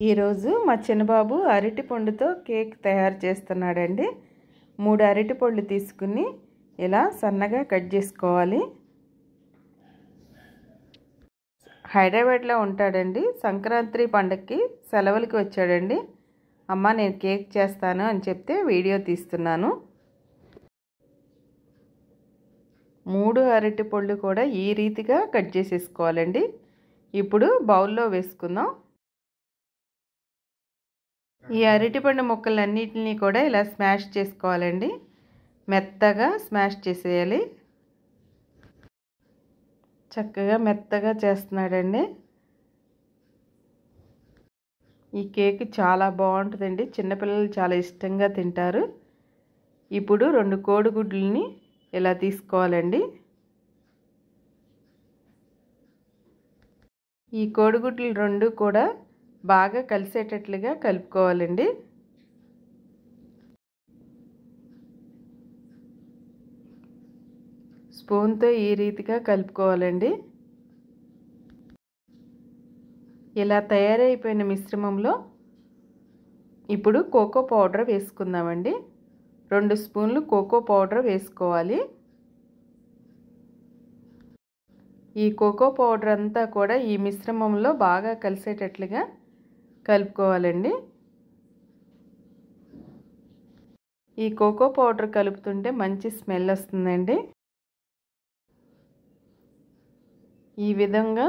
ఈరోజు మా చిన్నబాబు అరటి పండుతో కేక్ తయారు చేస్తున్నాడండి. 3 అరటి పళ్ళు తీసుకుని ఇలా సన్నగా కట్ చేసుకోవాలి. హైదరాబాద్లో ఉంటాడండి. సంక్రాంతి పండగకి సెలవులకి వచ్చాడండి. అమ్మ నేను కేక్ చేస్తాను అని చెప్తే వీడియో తీస్తున్నాను. 3 అరటి పళ్ళు కూడా ఈ రీతిగా కట్ చేసేసుకోవాలండి. ఇప్పుడు బౌల్లో వేసుకుందాం. ఈ అరటిపండు ముక్కలన్నిటిని కూడా ఇలా స్మాష్ చేసుకోవాలండి. మెత్తగా స్మాష్ చేసేయాలి. చక్కగా మెత్తగా చేస్తున్నాడండి. ఈ కేక్ చాలా బాగుంటుందండి. చిన్నపిల్లలు చాలా ఇష్టంగా తింటారు. ఇప్పుడు 2 కోడిగుడ్లని ఇలా తీసుకోవాలండి. ఈ కోడిగుడ్లు 2 కూడా బాగా కలిసేటట్లుగా కలుపుకోవాలండి. స్పూన్తో ఈ రీతిగా కలుపుకోవాలండి. ఇలా తయారైపోయిన మిశ్రమంలో ఇప్పుడు కోకో పౌడర్ వేసుకుందామండి. 2 స్పూన్లు కోకో పౌడర్ వేసుకోవాలి. ఈ కోకో పౌడర్ అంతా కూడా ఈ మిశ్రమంలో బాగా కలిసేటట్లుగా కలుపుకోవాలండి. ఈ కోకో పౌడర్ కలుపుతుంటే మంచి స్మెల్ వస్తుందండి. ఈ విధంగా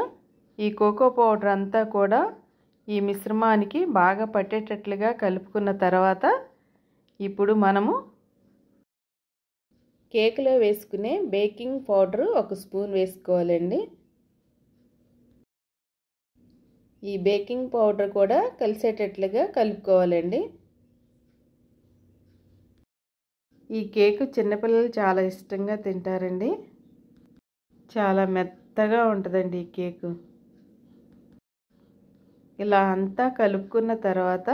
ఈ కోకో పౌడర్ అంతా కూడా ఈ మిశ్రమానికి బాగా పట్టేటట్లుగా కలుపుకున్న తర్వాత ఇప్పుడు మనము కేక్లో వేసుకునే బేకింగ్ పౌడర్ 1 స్పూన్ వేసుకోవాలండి. ఈ బేకింగ్ పౌడర్ కూడా కలిసేటట్లుగా కలుపుకోవాలండి. ఈ కేక్ చిన్నపిల్లలు చాలా ఇష్టంగా తింటారండి. చాలా మెత్తగా ఉంటుందండి ఈ కేకు. ఇలా అంతా కలుపుకున్న తర్వాత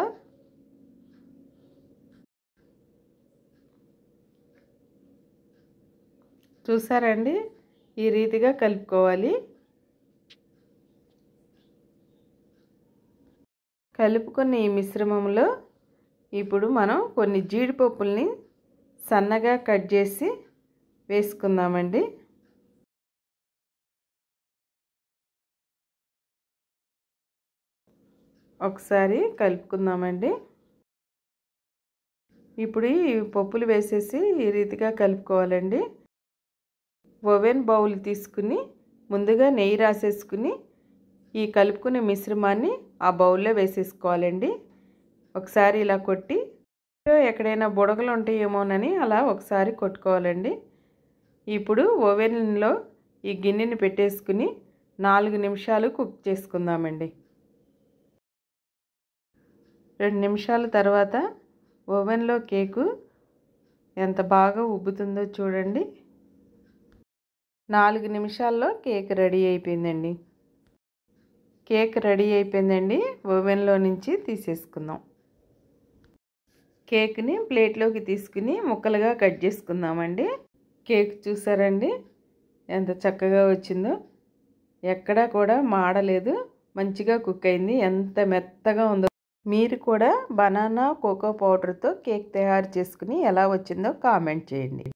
చూసారండి ఈ రీతిగా కలుపుకోవాలి. కలుపుకున్న ఈ మిశ్రమంలో ఇప్పుడు మనం కొన్ని జీడిపప్పుల్ని సన్నగా కట్ చేసి వేసుకుందామండి. ఒకసారి కలుపుకుందామండి. ఇప్పుడు ఈ పప్పులు వేసేసి ఈ రీతిగా కలుపుకోవాలండి. ఓవెన్ బౌల్ తీసుకుని ముందుగా నెయ్యి రాసేసుకుని ఈ కలుపుకునే మిశ్రమాన్ని ఆ బౌల్లో వేసేసుకోవాలండి. ఒకసారి ఇలా కొట్టి ఎక్కడైనా బుడగలు ఉంటాయేమోనని అలా ఒకసారి కొట్టుకోవాలండి. ఇప్పుడు ఓవెన్లో ఈ గిన్నెని పెట్టేసుకుని 4 నిమిషాలు కుక్ చేసుకుందామండి. 2 నిమిషాల తర్వాత ఓవెన్లో కేకు ఎంత బాగా ఉబ్బుతుందో చూడండి. 4 నిమిషాల్లో కేక్ రెడీ అయిపోయిందండి. కేక్ రెడీ అయిపోయిందండి. ఓవెన్లో నుంచి తీసేసుకుందాం. కేక్ని ప్లేట్లోకి తీసుకుని ముక్కలుగా కట్ చేసుకుందామండి. కేక్ చూసారండి ఎంత చక్కగా వచ్చిందో. ఎక్కడా కూడా మాడలేదు. మంచిగా కుక్ అయింది. ఎంత మెత్తగా ఉందో. మీరు కూడా బనానా కోకో పౌడర్తో కేక్ తయారు చేసుకుని ఎలా వచ్చిందో కామెంట్ చేయండి.